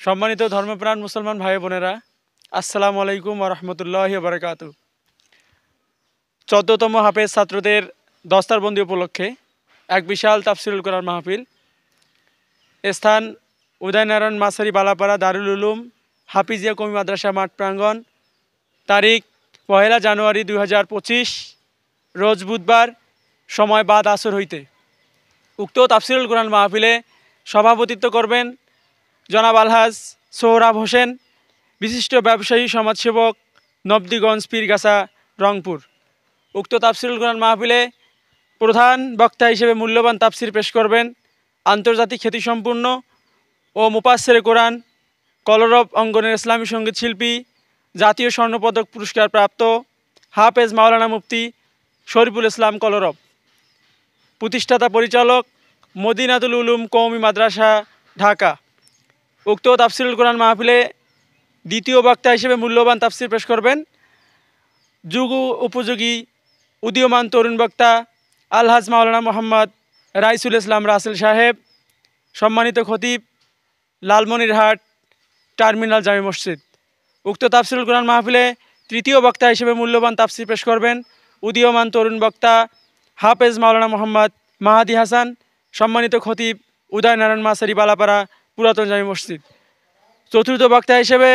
সম্মানিত ধর্মপ্রাণ মুসলমান ভাই বোনেরা, আসসালামু আলাইকুম ওয়া রাহমাতুল্লাহি ওয়া বারাকাতুহু। ১৪তম হাফেজ ছাত্রদের দস্তারবন্দি উপলক্ষে এক বিশাল তাফসিরুল কোরআন মাহফিল। স্থান উদয়নারায়ণ মাসারি বালাপাড়া দারুল উলুম হাফিজিয়া কওমি মাদ্রাসা মাঠ প্রাঙ্গণ। তারিখ ১ জানুয়ারি ২০২৫, রোজ বুধবার, সময় বাদ আসর হইতে। উক্ত তাফসিরুল কোরআন মাহফিলে সভাপতিত্ব করবেন জনাব আলহাজ সোহরাব হোসেন, বিশিষ্ট ব্যবসায়ী সমাজসেবক, নবদিগঞ্জ পীরগাছা, রংপুর। উক্ত তাফসিরুল কোরআন মাহফিলে প্রধান বক্তা হিসেবে মূল্যবান তাফসির পেশ করবেন আন্তর্জাতিক খ্যাতিসম্পন্ন ও মুফাসসিরে কোরআন, কলরব অঙ্গনের ইসলামী সঙ্গীত শিল্পী, জাতীয় স্বর্ণপদক পুরস্কার প্রাপ্ত হাফেজ মাওলানা মুফতি শরীফুল ইসলাম কলরব, প্রতিষ্ঠাতা পরিচালক, মদিনাতুল উলুম কওমি মাদ্রাসা, ঢাকা। উক্ত তাফসিরুল কোরআন মাহফিলে দ্বিতীয় বক্তা হিসেবে মূল্যবান তাফসির পেশ করবেন যুগ উপযোগী উদীয়মান তরুণ বক্তা আলহাজ মাওলানা মোহাম্মদ রাইসুল ইসলাম রাসেল সাহেব, সম্মানিত খতিব, লালমনিরহাট টার্মিনাল জামে মসজিদ। উক্ত তাফসিরুল কোরআন মাহফিলে তৃতীয় বক্তা হিসেবে মূল্যবান তাফসির পেশ করবেন উদীয়মান তরুণ বক্তা হাফেজ মাওলানা মোহাম্মদ মাহাদি হাসান, সম্মানিত খতিব, উদয়নারায়ণ মাসারি বালাপাড়া পুরাতন জামে মসজিদ। চতুর্থ বক্তা হিসেবে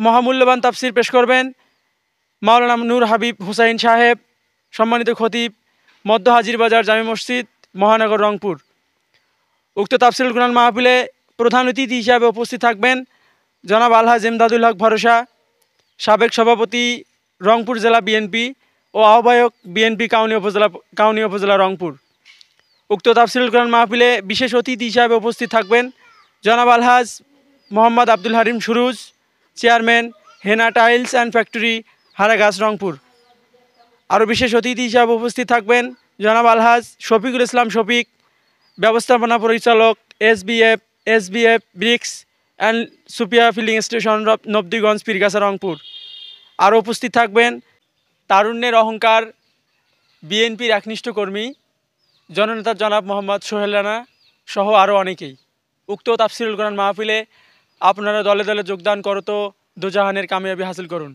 মহামূল্যবান তাফসির পেশ করবেন মাওলানা নূর হাবিব হুসাইন সাহেব, সম্মানিত খতিব, মধ্য হাজির বাজার জামে মসজিদ, মহানগর, রংপুর। উক্ত তাফসিরুল কোরআন মাহফিলে প্রধান অতিথি হিসাবে উপস্থিত থাকবেন জনাব আলহাজ এমদাদুল হক ভরসা, সাবেক সভাপতি রংপুর জেলা বিএনপি ও আহ্বায়ক বিএনপি কাউনী উপজেলা রংপুর। উক্ত তাফসিরুল কোরআন মাহফিলে বিশেষ অতিথি হিসাবে উপস্থিত থাকবেন জনাব Alhaj Mohammad Abdul Harim Suruj, chairman, Hena tiles and factory, Haragachh, Rangpur. আরও বিশেষ অতিথি হিসাবে উপস্থিত থাকবেন জনাব আলহাজ শফিকুল ইসলাম শফিক, ব্যবস্থাপনা পরিচালক, SBF bricks and Supia filling station, Nabadiganj Pirgachha, Rangpur. আরও উপস্থিত থাকবেন তারুণ্যের অহংকার বিএনপির একনিষ্ঠ কর্মী জননেতা জনাব মোহাম্মদ সোহেল রানা সহ আরও অনেকেই। উক্ত তাফসিরুল কোরআন মাহফিলে আপনারা দলে দলে যোগদান করত দোজাহানের কামিয়াবি হাসিল করুন।